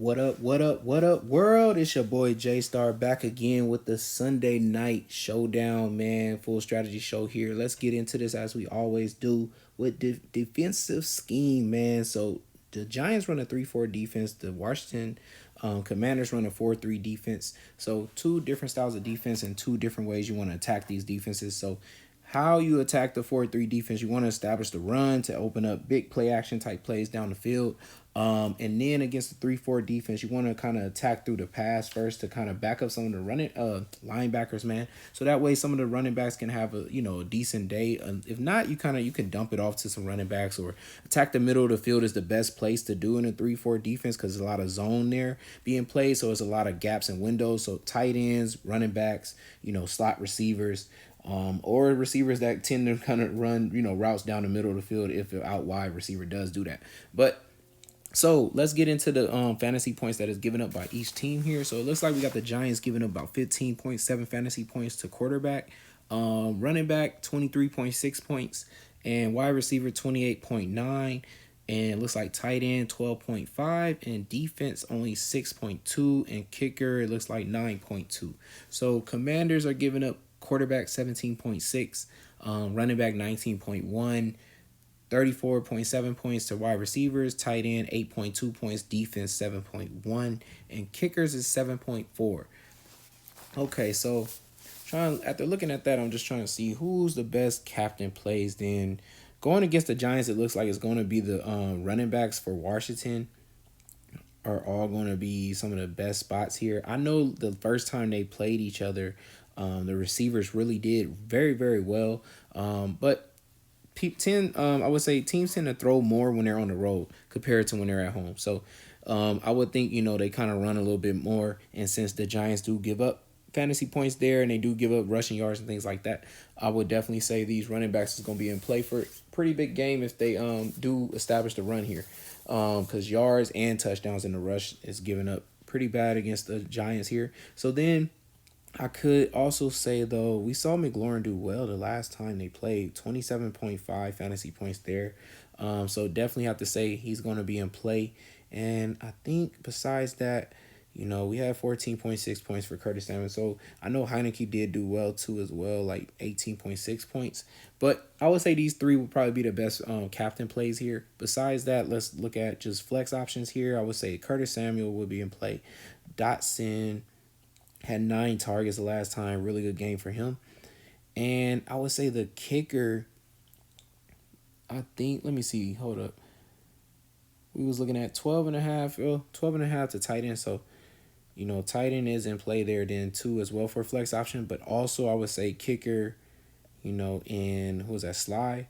What up, what up, what up, world? It's your boy Jaystar back again with the Sunday night showdown, man. Full strategy show here. Let's get into this as we always do with defensive scheme, man. So the Giants run a 3-4 defense. The Washington Commanders run a 4-3 defense. So two different styles of defense and two different ways you want to attack these defenses. So how you attack the 4-3 defense, you want to establish the run to open up big play action type plays down the field. And then against the 3-4 defense, you want to kind of attack through the pass first to kind of back up some of the running linebackers, man. So that way some of the running backs can have a decent day. If not, you can dump it off to some running backs, or attack the middle of the field is the best place to do in a 3-4 defense because there's a lot of zone there being played. So it's a lot of gaps and windows. So tight ends, running backs, slot receivers. Or receivers that tend to kind of run, routes down the middle of the field if an out wide receiver does do that. But so let's get into the fantasy points that is given up by each team here. So it looks like we got the Giants giving up about 15.7 fantasy points to quarterback, running back 23.6 points, and wide receiver 28.9. And it looks like tight end 12.5, and defense only 6.2, and kicker it looks like 9.2. So Commanders are giving up quarterback 17.6, running back 19.1, 34.7 points to wide receivers, tight end 8.2 points, defense 7.1, and kickers is 7.4. Okay, so after looking at that, I'm just trying to see who's the best captain plays. Then going against the Giants, it looks like it's going to be the running backs for Washington are all going to be some of the best spots here. I know the first time they played each other, the receivers really did very, very well. But I would say teams tend to throw more when they're on the road compared to when they're at home. So I would think, they kind of run a little bit more. And since the Giants do give up fantasy points there and they do give up rushing yards and things like that, I would definitely say these running backs is going to be in play for a pretty big game if they do establish the run here. Because yards and touchdowns in the rush is giving up pretty bad against the Giants here. So then I could also say, though, we saw McLaurin do well the last time they played, 27.5 fantasy points there. So definitely have to say he's going to be in play. And I think besides that, we have 14.6 points for Curtis Samuel. So I know Heineke did do well, too, as well, like 18.6 points. But I would say these three will probably be the best captain plays here. Besides that, let's look at just flex options here. I would say Curtis Samuel would be in play. Dotson had 9 targets the last time. Really good game for him. And I would say the kicker, I think, let me see. Hold up. We was looking at 12.5 to tight end. So, tight end is in play there then too as well for flex option. But also I would say kicker, and who was that, Sly?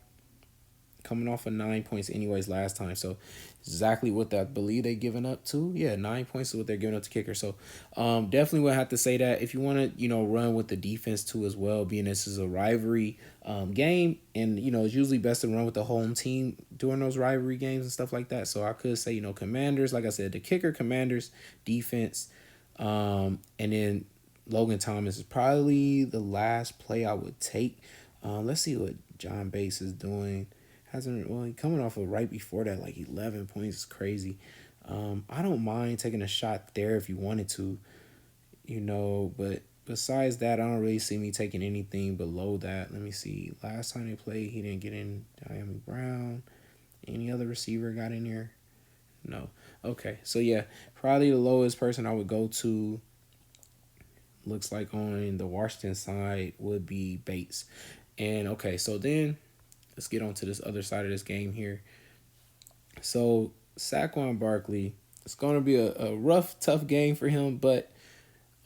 Coming off of 9 points anyways last time. So exactly what I believe they giving up to. Yeah, 9 points is what they're giving up to kicker. So definitely would have to say that if you want to, run with the defense too as well, being this is a rivalry game, and it's usually best to run with the home team during those rivalry games and stuff like that. So I could say, Commanders, like I said, the kicker, Commanders, defense, and then Logan Thomas is probably the last play I would take. Let's see what John Bates is doing. He coming off of right before that, like 11 points is crazy. I don't mind taking a shot there if you wanted to, but besides that, I don't really see me taking anything below that. Let me see. Last time they played, he didn't get in. Diami Brown. Any other receiver got in here? No. Okay, so yeah, probably the lowest person I would go to, looks like on the Washington side, would be Bates. And okay, so then let's get on to this other side of this game here. So Saquon Barkley, it's going to be a rough, tough game for him, but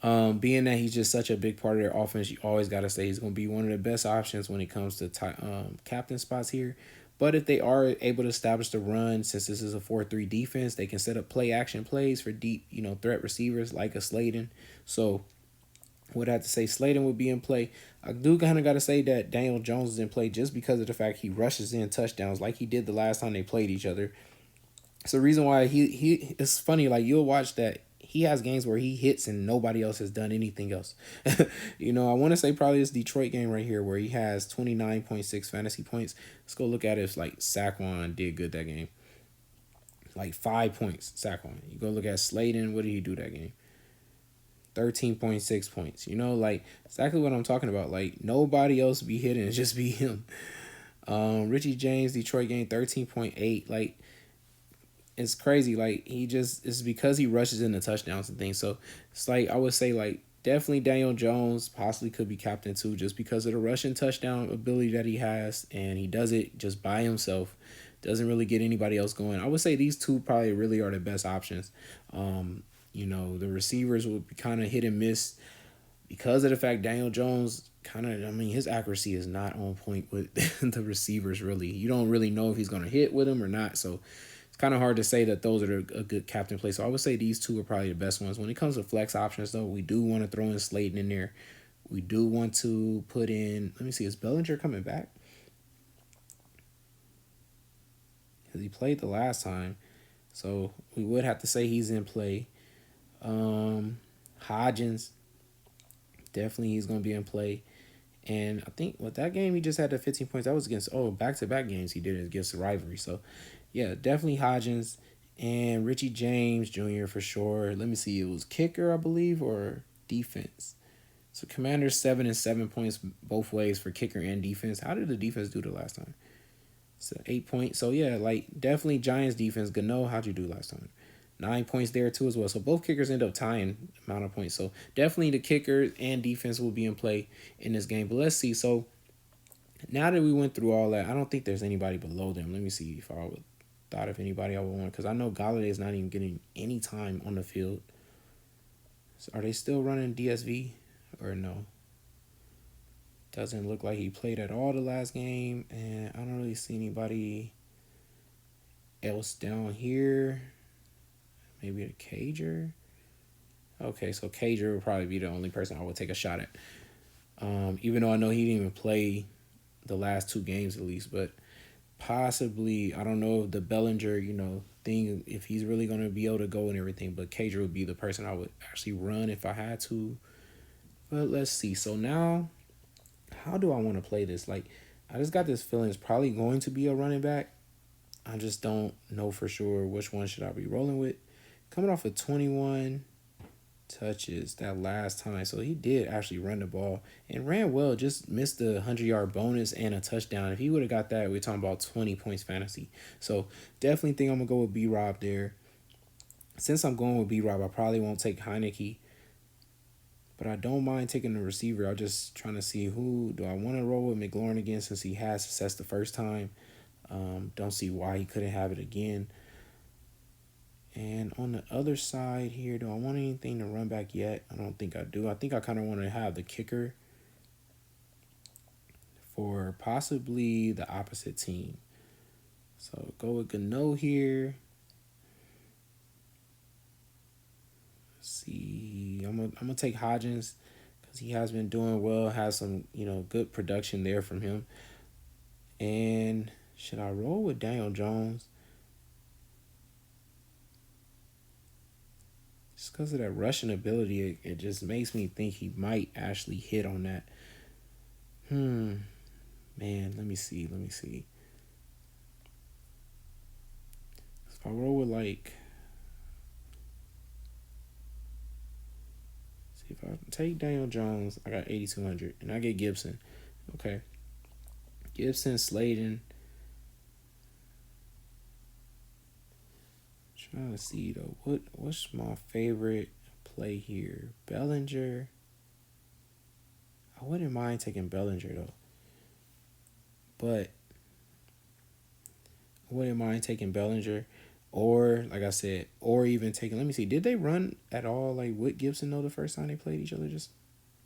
being that he's just such a big part of their offense, you always got to say he's going to be one of the best options when it comes to captain spots here. But if they are able to establish the run, since this is a 4-3 defense, they can set up play action plays for deep, threat receivers like a Slayton. So would have to say Slayton would be in play. I do kind of got to say that Daniel Jones is in play just because of the fact he rushes in touchdowns like he did the last time they played each other. It's the reason why he it's funny, like you'll watch that he has games where he hits and nobody else has done anything else. I want to say probably this Detroit game right here where he has 29.6 fantasy points. Let's go look at it if like Saquon did good that game. like 5 points sack on. You go look at Slayton. What did he do that game? 13.6 points. Like exactly what I'm talking about. Like nobody else be hitting, it's just be him. Richie James, Detroit game 13.8. Like it's crazy. Like it's because he rushes into touchdowns and things. So it's like I would say like definitely Daniel Jones possibly could be captain too, just because of the rushing touchdown ability that he has, and he does it just by himself. Doesn't really get anybody else going. I would say these two probably really are the best options. The receivers will be kind of hit and miss because of the fact Daniel Jones his accuracy is not on point with the receivers really. You don't really know if he's going to hit with them or not. So it's kind of hard to say that those are a good captain play. So I would say these two are probably the best ones. When it comes to flex options though, we do want to throw in Slayton in there. We do want to put in, let me see, is Bellinger coming back? Because he played the last time. So we would have to say he's in play. Hodgins, definitely he's going to be in play. And I think with that game, he just had the 15 points. That was against, back-to-back games he did it against the rivalry. So, yeah, definitely Hodgins and Richie James Jr. for sure. Let me see. It was kicker, I believe, or defense. So, Commanders 7 and 7 points both ways for kicker and defense. How did the defense do the last time? So, 8 points. So, yeah, like, definitely Giants defense. Gano, how'd you do last time? 9 points there too as well. So both kickers end up tying amount of points. So definitely the kicker and defense will be in play in this game. But let's see. So now that we went through all that, I don't think there's anybody below them. Let me see if I would thought of anybody I would want, because I know Galladay is not even getting any time on the field. So are they still running DSV or no? Doesn't look like he played at all the last game, and I don't really see anybody else down here. Maybe a Cager. Okay, so Cager would probably be the only person I would take a shot at. Even though I know he didn't even play the last 2 games at least, but possibly, I don't know if the Bellinger, thing, if he's really going to be able to go and everything, but Cager would be the person I would actually run if I had to. But let's see. So now, how do I want to play this? Like, I just got this feeling it's probably going to be a running back. I just don't know for sure which one should I be rolling with. Coming off of 21 touches that last time. So he did actually run the ball and ran well. Just missed the 100-yard bonus and a touchdown. If he would have got that, we're talking about 20 points fantasy. So definitely think I'm going to go with B-Rob there. Since I'm going with B-Rob, I probably won't take Heineke. But I don't mind taking the receiver. I'm just trying to see who do I want to roll with McLaurin again, since he had success the first time. Don't see why he couldn't have it again. And on the other side here, do I want anything to run back yet? I don't think I do. I think I kind of want to have the kicker for possibly the opposite team. So go with Gano here. Let's see. I'm gonna take Hodgins because he has been doing well. Has some good production there from him. And should I roll with Daniel Jones? Just because of that rushing ability, it just makes me think he might actually hit on that. Man, let me see. If I roll with see if I take Daniel Jones, I got 8,200, and I get Gibson. Okay, Gibson, Slayton. Trying to see though, what's my favorite play here? Bellinger. I wouldn't mind taking Bellinger though, but I wouldn't mind taking Bellinger, or like I said, or even taking. Let me see. Did they run at all like with Gibson though the first time they played each other? Just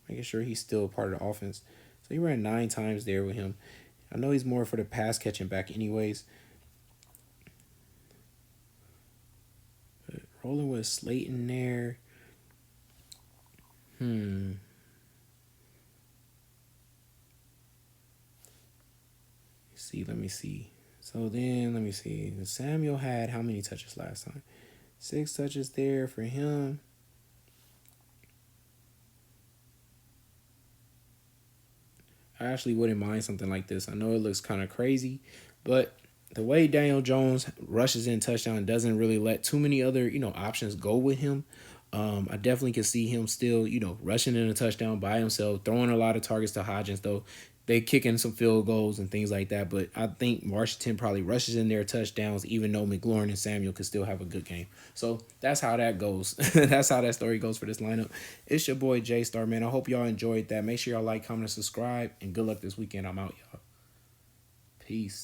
making sure he's still part of the offense. So he ran 9 times there with him. I know he's more for the pass catching back, anyways. Rolling with Slayton there. Let me see. So then, let me see. Samuel had how many touches last time? 6 touches there for him. I actually wouldn't mind something like this. I know it looks kind of crazy, but the way Daniel Jones rushes in touchdown doesn't really let too many other, options go with him. I definitely can see him still, rushing in a touchdown by himself, throwing a lot of targets to Hodgins, though they kicking some field goals and things like that. But I think Washington probably rushes in their touchdowns, even though McLaurin and Samuel can still have a good game. So that's how that goes. That's how that story goes for this lineup. It's your boy Jaystar, man. I hope y'all enjoyed that. Make sure y'all like, comment, and subscribe, and good luck this weekend. I'm out, y'all. Peace.